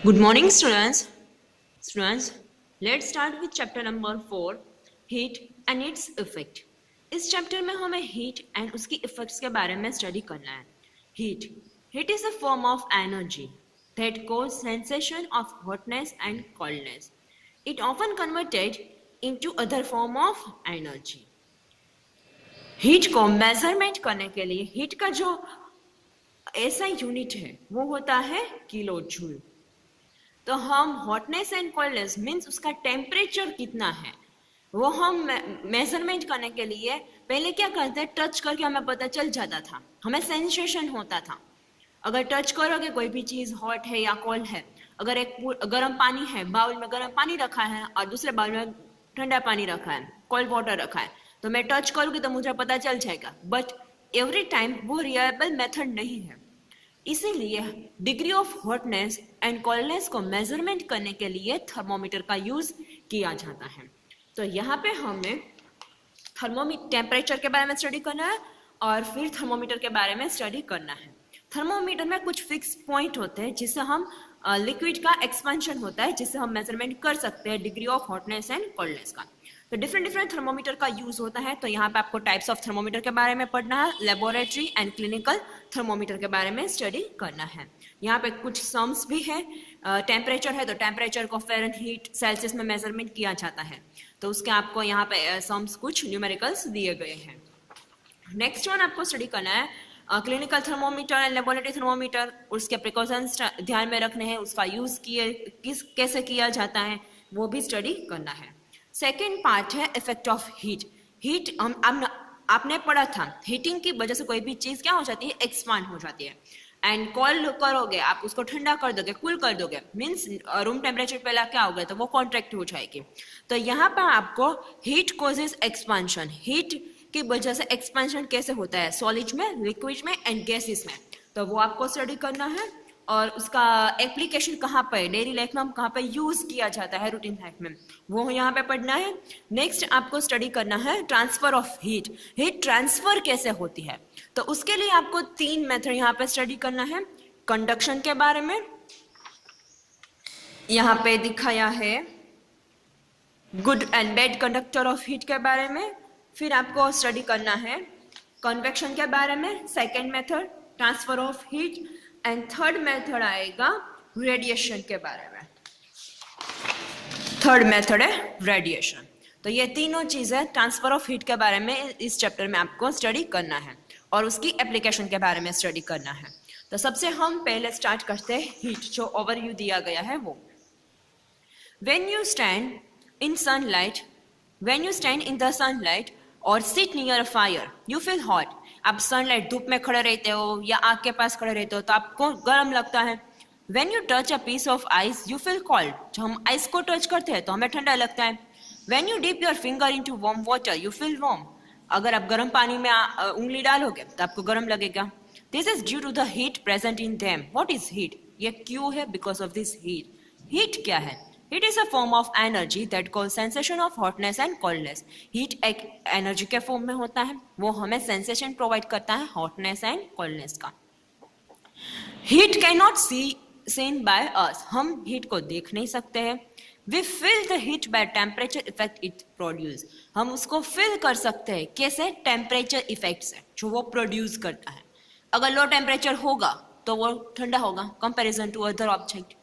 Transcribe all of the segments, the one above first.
Good morning, students. Students, let's start with chapter number 4, heat and its effect. इस chapter में हमें heat and उसकी effects के बारे में स्टडी करना है. Heat is a form of energy that cause sensation of hotness and coldness. It often converted into other form of energy. Heat को मेजरमेंट करने के लिए हीट का जो ऐसा यूनिट है वो होता है किलो जूल. तो हम हॉटनेस एंड कोल्डनेस मीन्स उसका टेम्परेचर कितना है वो हम मेजरमेंट करने के लिए पहले क्या करते हैं, टच करके हमें पता चल जाता था, हमें सेंसेशन होता था. अगर टच करोगे कोई भी चीज़ हॉट है या कोल्ड है, अगर एक गर्म पानी है, बाउल में गर्म पानी रखा है और दूसरे बाउल में ठंडा पानी रखा है, कोल्ड वाटर रखा है, तो मैं टच करूँगी तो मुझे पता चल जाएगा. बट एवरी टाइम वो रिलायबल मेथड नहीं है. इसीलिए degree of hotness and coldness को मेजरमेंट करने के लिए थर्मोमीटर का यूज किया जाता है. तो यहाँ पे हमें टेम्परेचर के बारे में स्टडी करना है और फिर थर्मोमीटर के बारे में स्टडी करना है. थर्मोमीटर में कुछ फिक्स पॉइंट होते हैं जिससे हम लिक्विड का एक्सपेंशन होता है, जिससे हम मेजरमेंट कर सकते हैं degree of hotness and coldness का. तो डिफरेंट थर्मोमीटर का यूज होता है. तो यहाँ पे आपको टाइप्स ऑफ थर्मोमीटर के बारे में पढ़ना है, लेबोरेटरी एंड क्लिनिकल थर्मोमीटर के बारे में स्टडी करना है. यहाँ पे कुछ सम्स भी है. टेम्परेचर है तो टेम्परेचर को फ़ारेनहीट सेल्सियस में मेजरमेंट किया जाता है. तो उसके आपको यहाँ पे सम्स कुछ न्यूमेरिकल्स दिए गए हैं. नेक्स्ट वन आपको स्टडी करना है clinical thermometer and laboratory thermometer. उसके प्रिकॉशंस ध्यान में रखने हैं, उसका यूज कैसे किया जाता है वो भी स्टडी करना है. सेकेंड पार्ट है इफेक्ट ऑफ हीट. हीट आपने पढ़ा था, हीटिंग की वजह से कोई भी चीज़ क्या हो जाती है, एक्सपांड हो जाती है. एंड कोल्ड करोगे आप, उसको ठंडा कर दोगे, कूल कर दोगे, मीन्स रूम टेम्परेचर पहला क्या होगा तो वो कॉन्ट्रैक्ट हो जाएगी. तो यहाँ पर आपको हीट कॉजेज एक्सपांशन, हीट की वजह से एक्सपेंशन कैसे होता है सॉलिड में, लिक्विड में एंड गैसेस में, तो वो आपको स्टडी करना है. और उसका एप्लीकेशन कहाँ पर, डेली लाइफ में हम कहाँ पर यूज़ किया जाता है रूटीन लाइफ में, वो यहाँ पे पढ़ना है. नेक्स्ट आपको स्टडी करना है transfer of heat. Heat transfer कैसे होती है, तो उसके लिए आपको 3 मेथड यहाँ पे स्टडी करना है. कंडक्शन के बारे में यहाँ पे दिखाया है, good and bad conductor of heat के बारे में. फिर आपको स्टडी करना है कन्वेक्शन के बारे में, second method transfer of heat, and third method आएगा रेडिएशन के बारे में. थर्ड मेथड है रेडिएशन. तो ये तीनों चीज़ें ट्रांसफर ऑफ हीट के बारे में इस चैप्टर में आपको स्टडी करना है और उसकी एप्लीकेशन के बारे में स्टडी करना है. तो सबसे हम पहले स्टार्ट करते हैं हीट, जो ओवरव्यू दिया गया है वो. When you stand in the sunlight or sit near a fire, you feel hot. आप सनलाइट, धूप में खड़े रहते हो या आग के पास खड़े रहते हो तो आपको गर्म लगता है. When you touch a piece of ice, you feel cold. जब हम आइस को टच करते हैं तो हमें ठंडा लगता है. When you dip your finger into warm water, you feel warm. अगर आप गर्म पानी में उंगली डालोगे तो आपको गर्म लगेगा. This is due to the heat present in them. What is heat? ये क्यों है? Because of this heat. Heat क्या है? Heat is a form of energy that causes sensation of hotness and coldness. Heat एक energy के form में होता है, वो हमें सेंसेशन प्रोवाइड करता है हॉटनेस एंड कोल्डनेस का. Heat cannot seen by us. हम हीट को देख नहीं सकते हैं. We feel the heat by temperature effect it produce. हम उसको फील कर सकते हैं कैसे, टेम्परेचर इफेक्ट से जो वो प्रोड्यूस करता है. अगर लो टेम्परेचर होगा तो वो ठंडा होगा कंपैरिजन टू अदर ऑब्जेक्ट,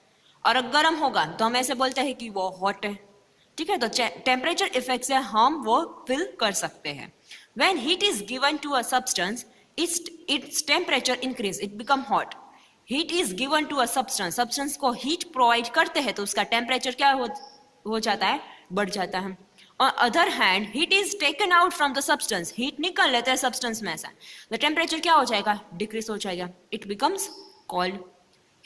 और अगर गर्म होगा तो हम ऐसे बोलते हैं कि वो हॉट है. ठीक है, तो टेम्परेचर इफेक्ट से हम वो फील कर सकते हैं. When heat is given to a substance, its temperature increase, it become hot. Heat is given to a substance को हीट प्रोवाइड करते हैं तो उसका टेम्परेचर क्या हो जाता है, बढ़ जाता है. On other hand, heat is taken out from the substance. Heat निकल लेते हैं सब्सटेंस में से, the temperature क्या हो जाएगा, डिक्रीज हो जाएगा, it becomes cold.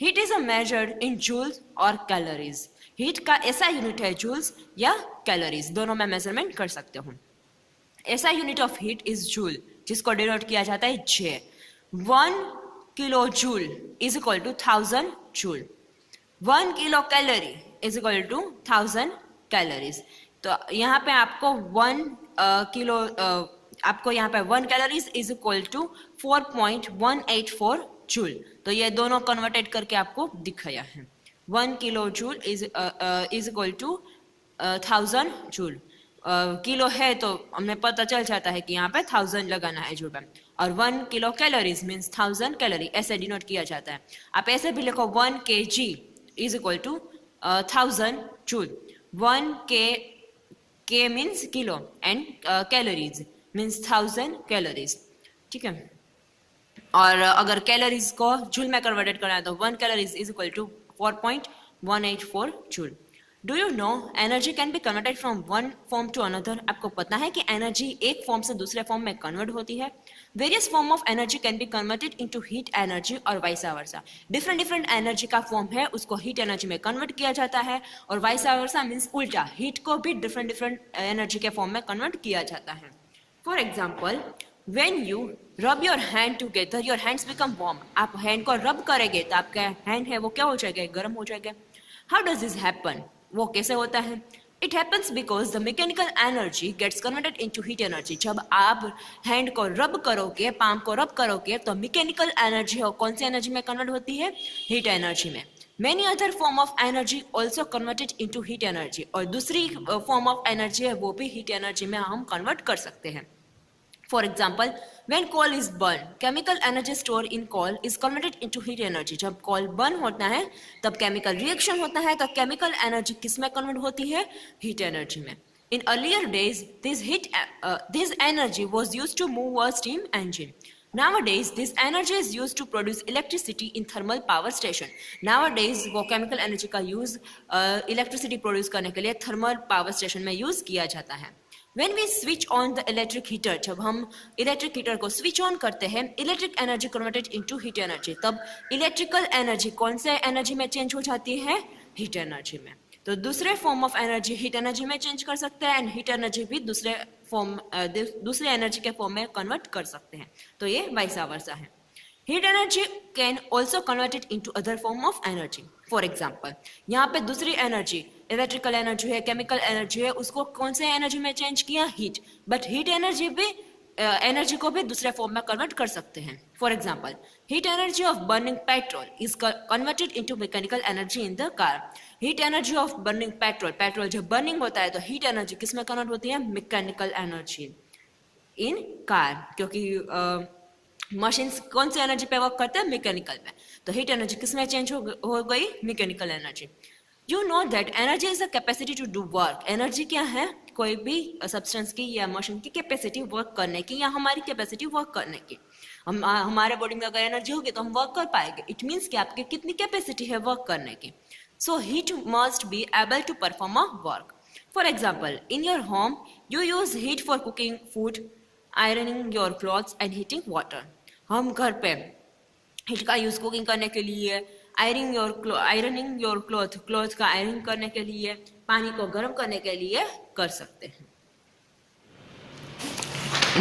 Heat is measured in joules और calories. हीट का ऐसा यूनिट है joules या calories, दोनों में मेजरमेंट कर सकते हो. ऐसा unit of heat is joule, जिसको डिनोट किया जाता है J. 1 kilo joule is equal to 1000 joule. 1 kilo calorie is equal to 1000 calories. तो यहाँ पे आपको 1 किलो आपको यहाँ पे 1 calories is equal to 4.184 joule. तो ये दोनों कन्वर्टेड करके आपको दिखाया है. 1 kilo joule is equal to 1000 joule. Kilo है तो हमें पता चल जाता है कि यहाँ पे 1000 लगाना है जूल में, और 1 किलो कैलोरीज मीन्स 1000 कैलोरी ऐसे डिनोट किया जाता है। आप ऐसे भी लिखो 1 kg is equal to 1000 joule. 1 K means kilo and calories means 1000 calories, ठीक है। और अगर कैलोरीज को जूल में कन्वर्टेड करना है तो 1 calories is equal to 4.184 joule. Do you know energy can be converted from one form to another? आपको पता है कि एनर्जी एक फॉर्म से दूसरे फॉर्म में कन्वर्ट होती है। Various form of energy can be converted into heat energy और vice versa. Different different energy का फॉर्म है उसको हीट एनर्जी में कन्वर्ट किया जाता है, और वाइस वर्सा मीन्स उल्टा, हीट को भी डिफरेंट डिफरेंट एनर्जी के फॉर्म में कन्वर्ट किया जाता है। For example, when you rub your hand together your hands become warm। आप हैंड को रब करेंगे तो आपका हैंड है वो क्या हो जाएगा, गर्म हो जाएगा। how does this happen? वो कैसे होता है? it happens because the mechanical energy gets converted into heat energy। जब आप हैंड को रब करोगे, पाम को रब करोगे, तो मैकेनिकल एनर्जी हो कौन सी एनर्जी में कन्वर्ट होती है? हीट एनर्जी में। Many other form of energy also converted into heat energy। और दूसरी फॉर्म ऑफ एनर्जी है वो भी हीट एनर्जी में हम कन्वर्ट कर सकते हैं। For example, when coal is burned, chemical energy stored in coal is converted into heat energy। जब coal burn होता है तब chemical reaction होता है, तो chemical energy किस में convert होती है? heat energy में। In earlier days, this energy was used to move a steam engine। Nowadays, this energy is used to produce electricity in thermal power station। Nowadays, वो chemical energy का use electricity produce करने के लिए thermal power station में use किया जाता है। When we switch on the electric heater, जब हम इलेक्ट्रिक हीटर को स्विच ऑन करते हैं, electric energy converted into heat energy. तब इलेक्ट्रिकल एनर्जी कौन से एनर्जी में चेंज हो जाती है? हीट एनर्जी में। तो दूसरे form of energy heat energy में चेंज कर सकते हैं, एंड हीट एनर्जी भी दूसरे एनर्जी के फॉर्म में कन्वर्ट कर सकते हैं। तो ये वाइस वर्सा है। Heat energy can also converted into other form of energy। For example, यहाँ पे दूसरी एनर्जी इलेक्ट्रिकल एनर्जी है, केमिकल एनर्जी है, उसको कौन से एनर्जी में चेंज किया? हीट। बट हीट एनर्जी भी एनर्जी को भी दूसरे फॉर्म में कन्वर्ट कर सकते हैं। For example, heat energy of burning petrol is converted into mechanical energy in the car. Heat energy of burning petrol, petrol जब बर्निंग होता है तो हीट एनर्जी किस में कन्वर्ट होती है? Mechanical energy in car. क्योंकि मशीन्स कौन सी एनर्जी पे वर्क करते हैं? मैकेनिकल में। तो हीट एनर्जी किस में चेंज हो गई? Mechanical energy. You know that energy is the capacity to do work. Energy क्या है? कोई भी सब्सटेंस की या मशीन की कैपेसिटी वर्क करने की, या हमारी कैपेसिटी वर्क करने की। हमारे बॉडी में अगर एनर्जी होगी तो हम वर्क कर पाएंगे। इट मीन्स कि आपकी कितनी कैपेसिटी है वर्क करने की। So heat must be able to perform a work. For example, in your home you use heat for cooking food, ironing your clothes and heating water. हम घर पे हीट का यूज कुकिंग करने के लिए, आयरनिंग योर क्लॉथ का iron करने के लिए, पानी को गर्म करने के लिए कर सकते हैं।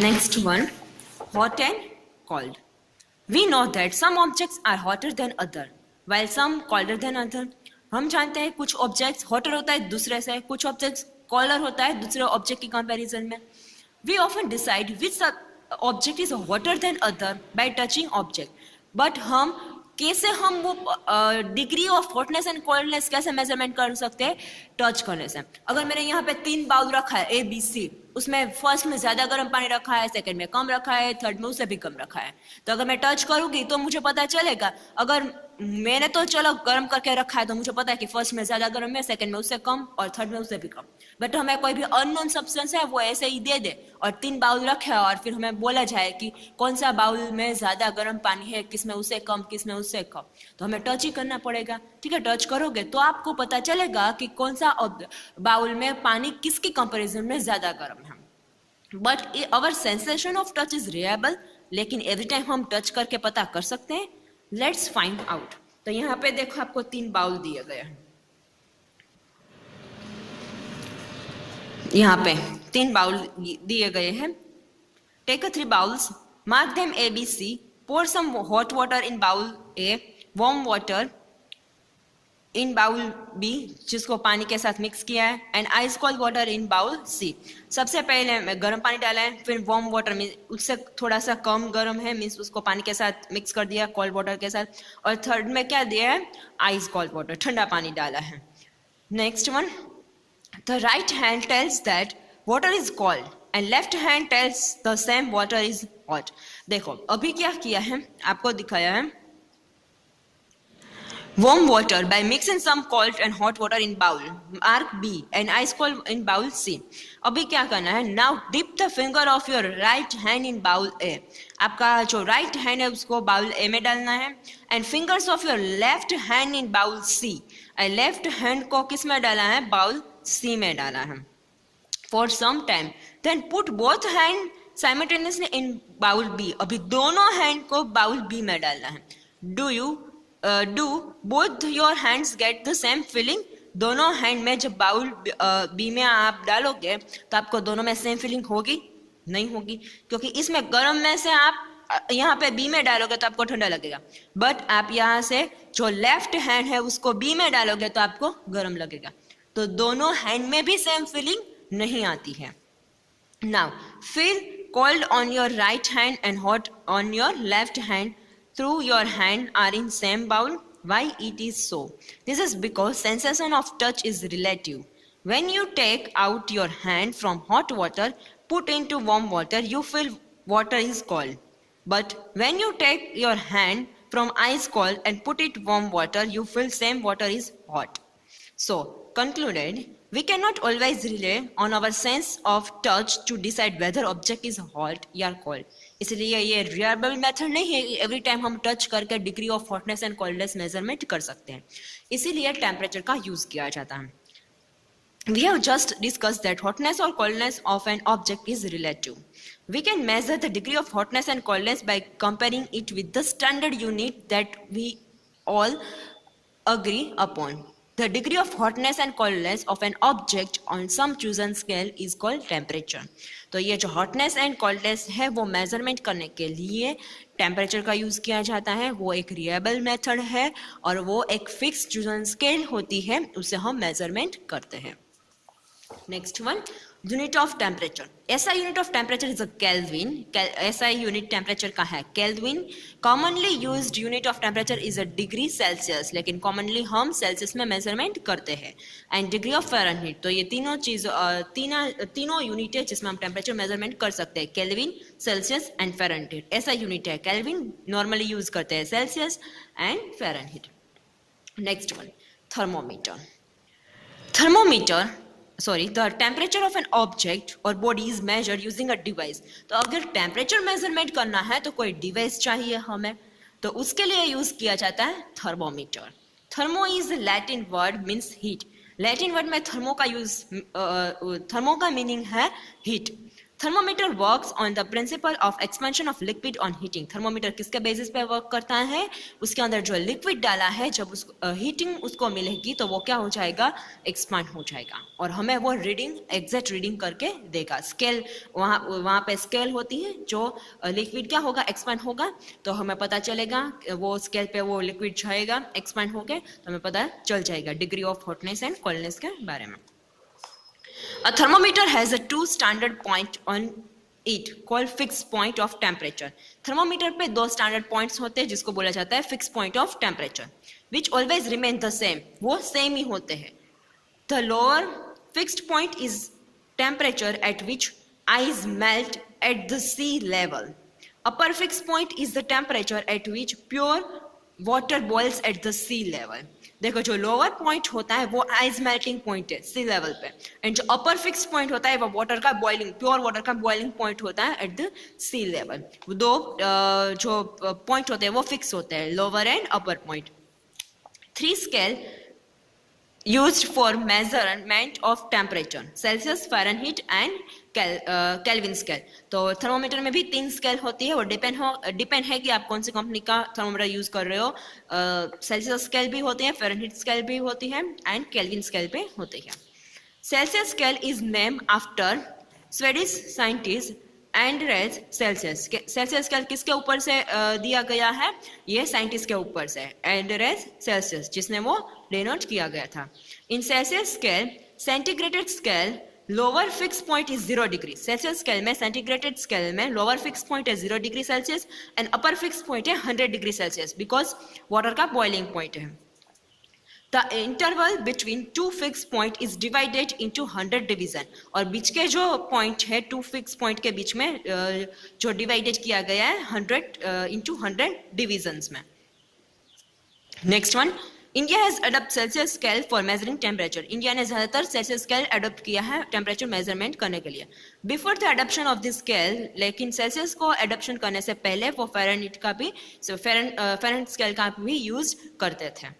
Next one, hot and cold. We know that some objects are hotter than other while some colder than other. हम जानते हैं कुछ ऑब्जेक्ट्स हॉटर होता है दूसरे से, कुछ ऑब्जेक्ट्स कोल्डर होता है दूसरे ऑब्जेक्ट की कंपैरिजन में। We often decide which object is hotter than other by touching object. But हम कैसे हम वो degree of hotness and coldness कैसे मेजरमेंट कर सकते हैं? टच करने से। अगर मैंने यहाँ पे 3 बाउल रखा है ABC, उसमें फर्स्ट में ज्यादा गर्म पानी रखा है, सेकंड में कम रखा है, थर्ड में उससे भी कम रखा है, तो अगर मैं टच करूंगी तो मुझे पता चलेगा। अगर मैंने तो चलो गर्म करके रखा है तो मुझे पता है कि फर्स्ट में ज्यादा गर्म है, सेकंड में उससे कम और थर्ड में उससे भी कम। बट हमें कोई भी अननोन सब्सटेंस है वो ऐसे ही दे दे और 3 बाउल रखे और फिर हमें बोला जाए कि कौन सा बाउल में ज्यादा गर्म पानी है, किसमें उससे कम, किसमें उससे कम, तो हमें टच ही करना पड़ेगा। ठीक है, टच करोगे तो आपको पता चलेगा कि कौन सा बाउल में पानी किसकी कंपैरिजन में ज्यादा गर्म है। But our sensation of touch is reliable, लेकिन एवरी टाइम हम टच करके पता कर सकते हैं। Let's find out. तो यहाँ पे देखो आपको 3 बाउल दिए गए हैं। यहाँ पे 3 बाउल दिए गए हैं। Take 3 bowls, mark them ABC, pour some hot water in bowl A, warm water in bowl B, जिसको पानी के साथ मिक्स किया है, and ice cold water in bowl C. सबसे पहले मैं गर्म पानी डाला है, फिर वार्म वाटर मीन उससे थोड़ा सा कम गर्म है, मीन्स उसको पानी के साथ मिक्स कर दिया कोल्ड वाटर के साथ, और थर्ड में क्या दिया है, आइस कोल्ड वाटर, ठंडा पानी डाला है। Next one, the right hand tells that water is cold and left hand tells the same water is hot. देखो अभी क्या किया है, आपको दिखाया है warm water by mixing some cold and hot water in bowl mark B and ice cold in bowl C। अभी क्या करना है, now dip the finger of your right hand in bowl A। आपका जो राइट हैंड है उसको bowl ए में डालना है, and fingers of your left hand in bowl C. Left hand को किस में डाला है, बाउल सी में डाला है। For some time, then put both hand simultaneously in bowl B। अभी दोनों हैंड को बाउल बी में डालना है। Do both your hands get the same feeling? दोनों हैंड में जब बाउल बी में आप डालोगे तो आपको दोनों में सेम फीलिंग होगी? नहीं होगी, क्योंकि इसमें गर्म में से आप यहाँ पे बी में डालोगे तो आपको ठंडा लगेगा, बट आप यहाँ से जो लेफ्ट हैंड है उसको बी में डालोगे तो आपको गर्म लगेगा। तो दोनों हैंड में भी सेम फीलिंग नहीं आती है। Now feel cold on your right hand and hot on your left hand through your hand are in same bowl. Why it is so? This is because sensation of touch is relative. When you take out your hand from hot water, put into warm water, you feel water is cold. But when you take your hand from ice cold and put it warm water, you feel same water is hot. So, concluded, we cannot always rely on our sense of touch to decide whether object is hot या cold. इसलिए ये reliable method नहीं है कि every time हम touch करके degree of hotness and coldness measurement कर सकते हैं, इसीलिए temperature का use किया जाता है। We have just discussed that hotness or coldness of an object is relative. We can measure the degree of hotness and coldness by comparing it with the standard unit that we all agree upon. The degree of hotness and coldness of an object on some chosen scale is called temperature. तो ये जो hotness and coldness है वो measurement करने के लिए temperature का use किया जाता है। वो एक reliable method है और वो एक fixed chosen scale होती है, उससे हम measurement करते हैं। Next one, unit of temperature. SI unit of temperature is a Kelvin. SI unit temperature का है Kelvin. Commonly used unit of temperature is a degree Celsius, लेकिन commonly हम Celsius में measurement करते हैं। And degree of Fahrenheit, तो ये तीनों चीज तीनों यूनिट है जिसमें हम temperature measurement कर सकते हैं, Kelvin, Celsius and Fahrenheit। SI unit है Kelvin, normally use करते हैं Celsius and Fahrenheit। Next one, thermometer. Thermometer, the temperature of an object or body is measured using a device। तो अगर temperature measurement करना है तो कोई device चाहिए हमें, तो उसके लिए यूज किया जाता है thermometer। Thermo is Latin word means heat। Latin word में thermo का यूज thermo का meaning है heat। Thermometer works on the principle of expansion of liquid on heating। Thermometer किसके बेसिस पे वर्क करता है, उसके अंदर जो लिक्विड डाला है जब उसको हीटिंग उसको मिलेगी तो वो क्या हो जाएगा, एक्सपांड हो जाएगा और हमें वो रीडिंग एग्जैक्ट रीडिंग करके देगा। स्केल वहाँ पे स्केल होती है, जो लिक्विड क्या होगा, एक्सपांड होगा, तो हमें पता चलेगा वो स्केल पे वो लिक्विड जाएगा एक्सपांड होके, तो हमें पता चल जाएगा degree of hotness and coldness के बारे में। A thermometer has a two standard point on it called fixed point of temperature। Thermometer पे दो standard points होते हैं जिसको बोला जाता है fixed point of temperature, which always remain the same। वो same ही होते हैं। The lower fixed point is temperature at which ice melt at the sea level। Upper fixed point is the temperature at which pure water boils at the sea level। देखो जो lower point होता है वो ice melting point है सी level पे, and जो अपर fixed point होता है वो वाटर का बॉइलिंग, प्योर वाटर का बॉइलिंग पॉइंट होता है एट द सी लेवल। दो जो पॉइंट होते हैं वो फिक्स होते हैं, lower and upper point. 3 scale used for measurement of temperature, Celsius, Fahrenheit and Kelvin scale। तो थर्मोमीटर में भी 3 स्केल होती है, वो डिपेंड है कि आप कौन सी कंपनी का थर्मोमीटर यूज कर रहे हो। सेल्सियस स्केल भी होती है, फ़ारेनहीट स्केल भी होती है एंड केल्विन स्केल पे होती है। Celsius scale is name after Swedish scientist Anders Celsius. Celsius scale किसके ऊपर से दिया गया है? ये साइंटिस्ट के ऊपर से, एंड रेज सेल्सियस, जिसने वो डिनोट किया गया था। In Celsius scale, centigraded scale lower fix point is 0 degree. Celsius scale में, सेंटीग्रेडेड स्केल में लोअर फिक्स पॉइंट है 0 degree Celsius and upper fix point है 100 डिग्री सेल्सियस, बिकॉज वाटर का बॉइलिंग पॉइंट है। The interval between two fixed point is divided into 100 division, और बीच के जो point है टू फिक्स पॉइंट के बीच में जो डिवाइडेड किया गया है 100 into 100 डिविजन्स में। Next one, India has adopt Celsius scale for measuring temperature. India ने ज्यादातर सेल्सियस स्केल अडॉप्ट किया है टेम्परेचर मेजरमेंट करने के लिए। Before the adoption of this scale, लेकिन सेल्सियस को अडॉप्शन करने से पहले वो फ़ारेनहीट का भी फ़ारेनहीट स्केल का भी यूज करते थे।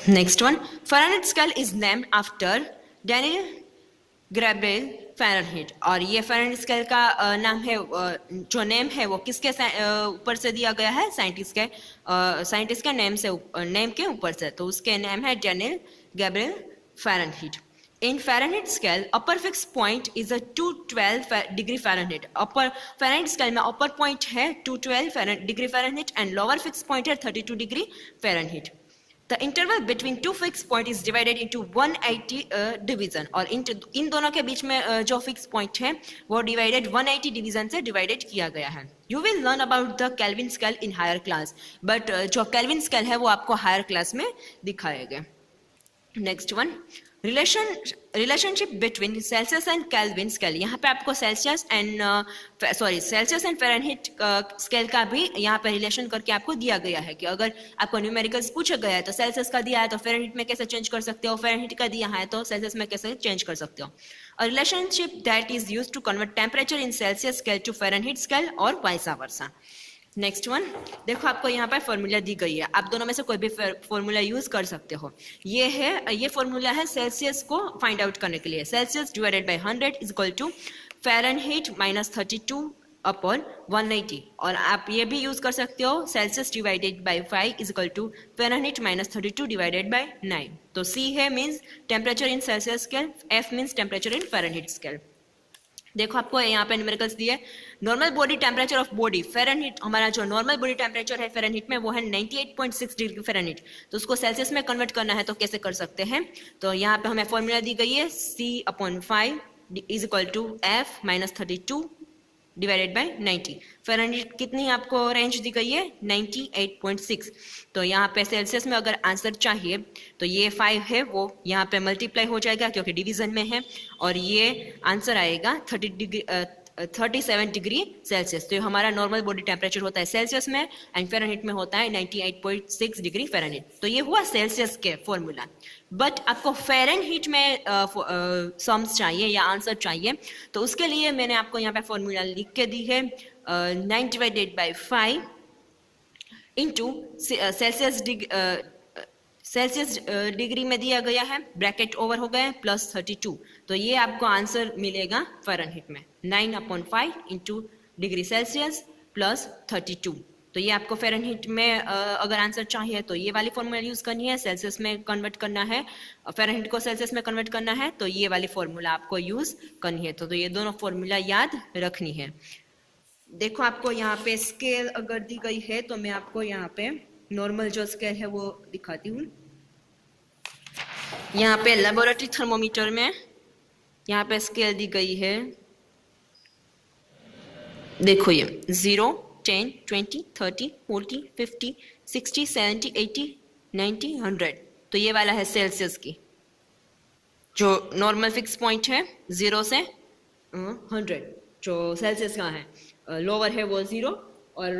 Next one, Fahrenheit scale is named after Daniel Gabriel Fahrenheit, और ये Fahrenheit scale का नाम है, जो नेम है वो किसके ऊपर से दिया गया है? साइंटिस्ट के नेम के ऊपर से, तो उसके नेम है Daniel Gabriel Fahrenheit. In Fahrenheit scale, upper fixed point is a 212 degree Fahrenheit. Upper Fahrenheit scale में upper point है 212 degree Fahrenheit and lower fixed point है 32 degree Fahrenheit. The interval between two fixed point is divided into 180 division, और इन दोनों के बीच में जो fix point है वो डिवाइडेड 180 डिवीजन से डिवाइडेड किया गया है। You will learn about the Kelvin scale in higher class, but जो Kelvin scale है वो आपको हायर क्लास में दिखाएंगे। Next one, relationship between Celsius and kelvin scale. यहाँ पे आपको सेल्सियस एंड फ़ारेनहीट स्केल का भी यहाँ पे रिलेशन करके आपको दिया गया है कि अगर आपको न्यूमेरिकल्स पूछा गया है तो सेल्सियस का दिया है तो फ़ारेनहीट में कैसे चेंज कर सकते हो, फ़ारेनहीट का दिया है तो सेल्सियस में कैसे चेंज कर सकते हो। A relationship that is used to convert temperature in Celsius scale to Fahrenheit scale और वाइस वर्सा। नेक्स्ट वन, देखो आपको यहाँ पर फॉर्मूला दी गई है, आप दोनों में से कोई भी फॉर्मूला यूज कर सकते हो। ये फॉर्मूला है सेल्सियस को फाइंड आउट करने के लिए। Celsius divided by 100 is equal to Fahrenheit minus 32 upon 180, और आप ये भी यूज कर सकते हो Celsius divided by 5 is equal to Fahrenheit minus 32 divided by 9। तो सी है means temperature in Celsius scale, F means temperature in Fahrenheit scale. देखो आपको यहाँ पे न्यूमेरिकल्स दिए। Normal body temperature of body Fahrenheit, हमारा जो नॉर्मल बॉडी टेम्परेचर है फ़ारेनहीट में वो है 98.6 डिग्री फ़ारेनहीट, तो उसको सेल्सियस में कन्वर्ट करना है तो कैसे कर सकते हैं? तो यहाँ पे हमें फॉर्मूला दी गई है C/5 is equal to F minus 32 divided by 90। Fahrenheit कितनी आपको रेंज दी गई है? 98.6। तो यहाँ पे सेल्सियस में अगर आंसर चाहिए तो ये 5 है वो यहाँ पे मल्टीप्लाई हो जाएगा क्योंकि डिवीजन में है, और ये आंसर आएगा 37 डिग्री सेल्सियस। तो ये हमारा नॉर्मल बॉडी टेम्परेचर होता है सेल्सियस में एंड फ़ारेनहीट में होता है 98.6 डिग्री फ़ारेनहीट। तो ये हुआ सेल्सियस के फॉर्मूला। बट आपको फ़ारेनहीट में सम्स चाहिए या आंसर चाहिए तो उसके लिए मैंने आपको यहाँ पे फॉर्मूला लिख के दी है 9 divided by 5 into Celsius degree में दिया गया है, ब्रैकेट ओवर हो गया प्लस 32। तो ये आपको आंसर मिलेगा फ़ारेनहीट में 9/5 इंटू डिग्री सेल्सियस प्लस 32। तो ये आपको फ़ारेनहीट में अगर आंसर चाहिए तो ये वाली फॉर्मूला यूज़ करनी है, सेल्सियस में कन्वर्ट करना है, फ़ारेनहीट को सेल्सियस में कन्वर्ट करना है तो ये वाली फॉर्मूला आपको यूज़ करनी है। तो ये दोनों फॉर्मूला याद रखनी है। देखो आपको यहाँ पे स्केल अगर दी गई है तो मैं आपको यहाँ पे नॉर्मल जो स्केल है वो दिखाती हूँ। यहाँ पे लेबोरेटरी थर्मोमीटर में यहाँ पे स्केल दी गई है, देखो ये 0, 10, 20, 30, 40, 50, 60, 70, 80, 90, 100। तो ये वाला है सेल्सियस की, जो नॉर्मल फिक्स पॉइंट है 0 से 100 जो सेल्सियस का है, लोअर है वो 0 और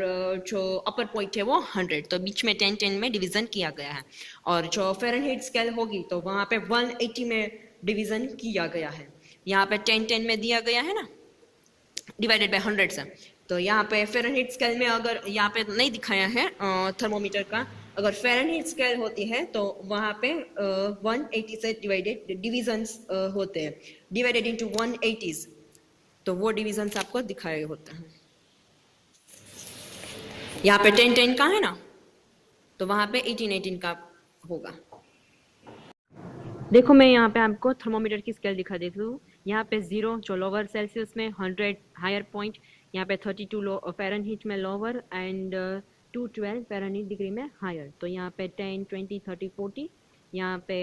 जो अपर पॉइंट है वो 100। तो बीच में 10-10 में डिवीज़न किया गया है। और जो फ़ारेनहीट स्केल होगी तो वहाँ पे 180 में डिवीज़न किया गया है। यहाँ पे 10-10 में दिया गया है ना, डिवाइडेड बाय 100 से। तो यहाँ पे फ़ारेनहीट स्केल में अगर यहाँ पे नहीं दिखाया है थर्मोमीटर का, अगर फ़ारेनहीट स्केल होती है तो वहाँ पे 180 से डिवाइडेड डिवीजन्स होते हैं, डिवाइडेड इनटू 180s, तो वो डिवीजन्स आपको दिखाए होते हैं। यहाँ पे 10-10 का है ना, तो वहाँ पे 18-18 का होगा। देखो मैं यहाँ पे आपको थर्मोमीटर की स्केल दिखा देती हूँ। यहाँ पे 0 जो लोअर सेल्सियस में, 100 हायर पॉइंट, यहाँ पे 32 फ़ारेनहीट में लोअर एंड 212 फ़ारेनहीट डिग्री में हायर। तो यहाँ पे 10, 20, 30, 40, यहाँ पे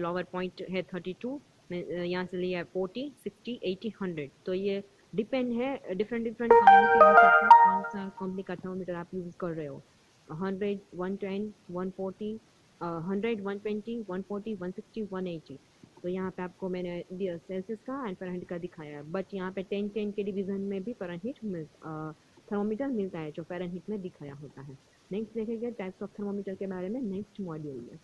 लोअर पॉइंट है 32, यहाँ से लिया 40, 60, 80, 100। तो ये डिपेंड है डिफरेंट डिफरेंट कंपनी के हिसाब से कौन सा कंपनी का थर्मोमीटर आप यूज़ कर रहे हो। 100, 110, 140, 100, 120, 140, 160, 180। तो यहाँ पे आपको मैंने सेल्सियस का एंड फ़ारेनहीट का दिखाया है, बट यहाँ पे 10 के डिवीजन में भी थर्मोमीटर मिलता है जो फ़ारेनहीट में दिखाया होता है। नेक्स्ट देखेंगे टाइप्स ऑफ थर्मोमीटर के बारे में नेक्स्ट मॉड्यूल में।